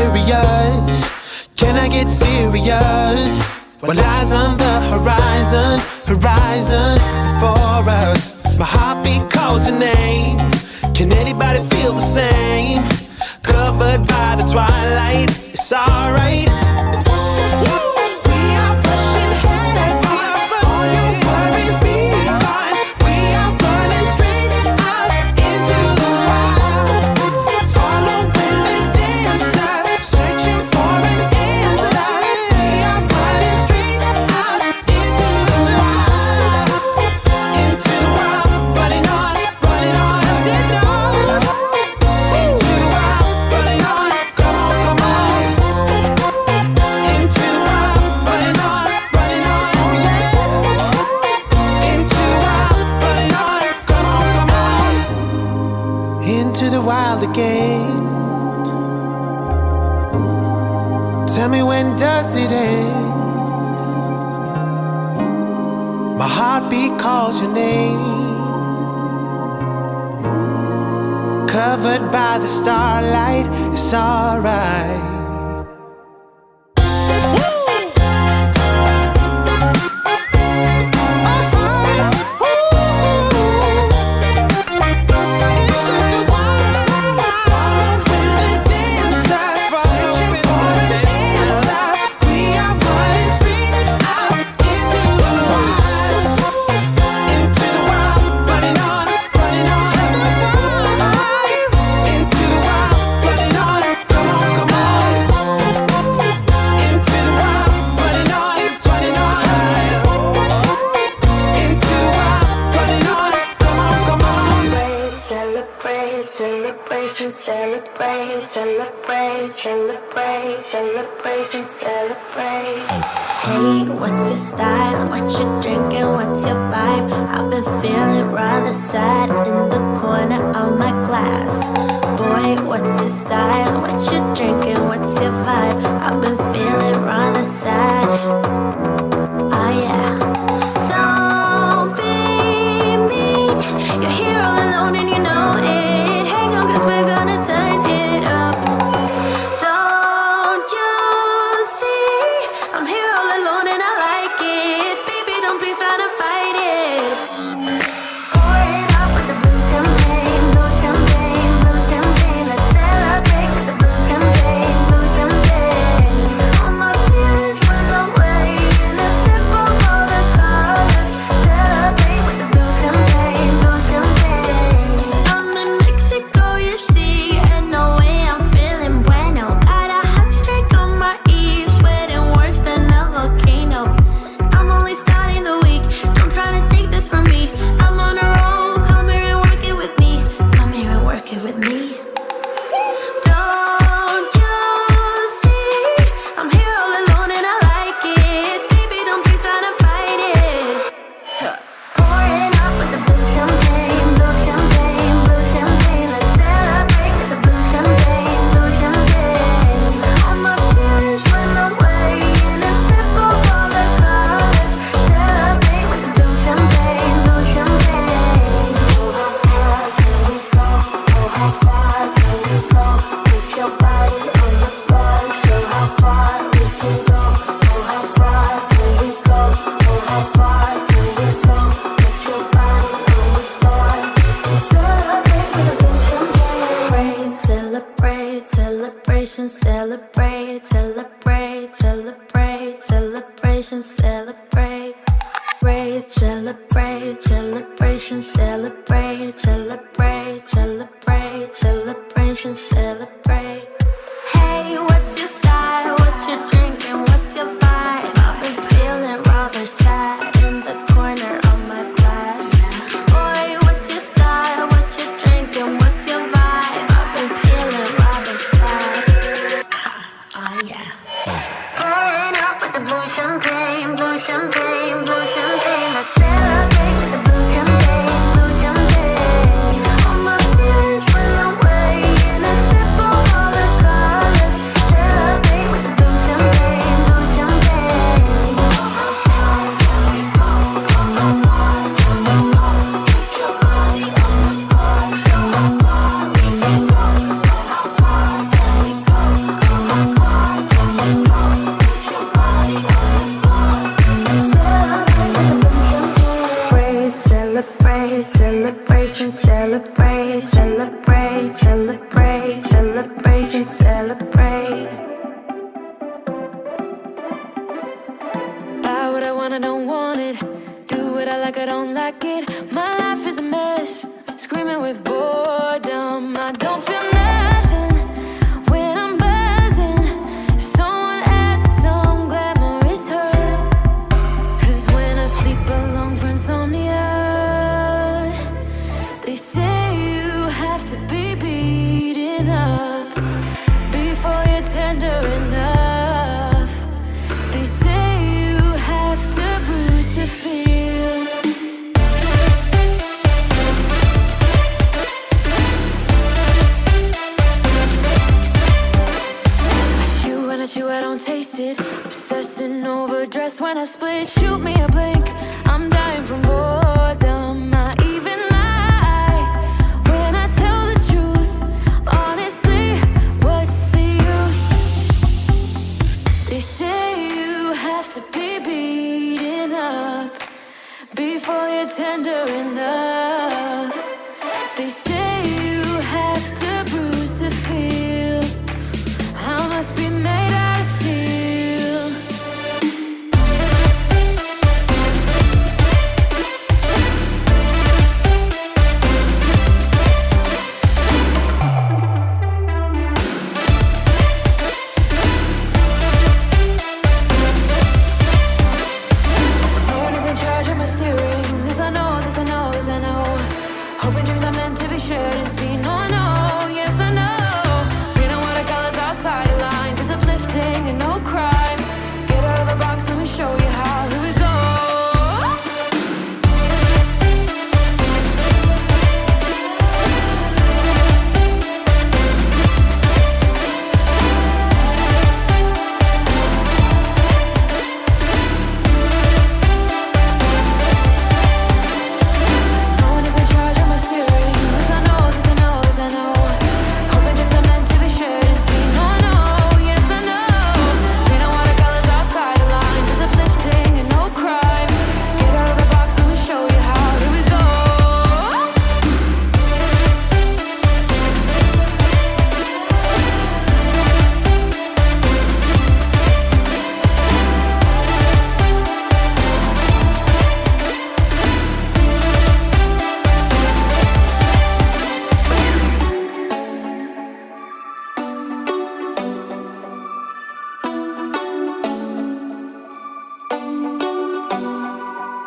curious? Can I get serious? What lies on the horizon, horizon before us? My heartbeat calls your name. Can anybody feel the same? Covered by the twilight, it's alright. Again. Tell me, when does it end? My heartbeat calls your name. Covered by the starlight, it's alright. Celebration, celebrate. Hey, what's your style? What you drinking? What's your vibe? I've been feeling rather sad in the corner of my glass. Boy, what's your style? What you drinking? What's your vibe? I've been feeling rather sad. Oh yeah. Don't be mean. You're here all alone and you know it. Hang on, 'cause we're gonna turn it up. like I don't like it. My life is a mess, screaming with boredom. I don't feel nothing when I'm buzzing. Someone adds some glamorous hurt. 'Cause when I sleep alone for insomnia, they say you have to be beaten up before you're tender enough. They say you have to bruise to feel. I chew, I don't taste it. Obsessing over dress when I split. Shoot me a blink, I'm dying from boredom. I even lie when I tell the truth. Honestly, what's the use? They say you have to be beaten up before you're tender enough. They say you have to bruise to feel. I must be made out of steel. No one is in charge of my steering. This I know, this I know, this I know. Hoping dreams are meant to be shared and seen. No, I know, yes I know. Reading watercolors outside the lines is uplifting and no crime. Get out of the box, let me show you how. Here we go. No one is in charge of my steering. This I know, this I know, this I know. Hoping dreams are meant to be shared and seen. No, I know, yes I know. Reading watercolors outside the lines is uplifting and no crime. Get out of the box, let me show you how. Here we go.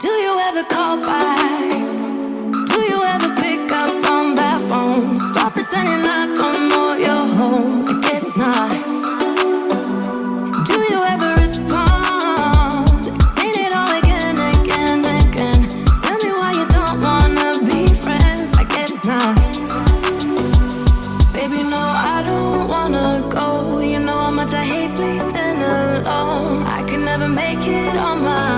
Do you ever call back? Do you ever pick up on that phone? Stop pretending I don't know you're home. I guess not. Do you ever respond? Explain it all again, again, again. Tell me why you don't wanna be friends. I guess not. Baby, no, I don't wanna go. You know how much I hate sleeping alone. I can never make it on my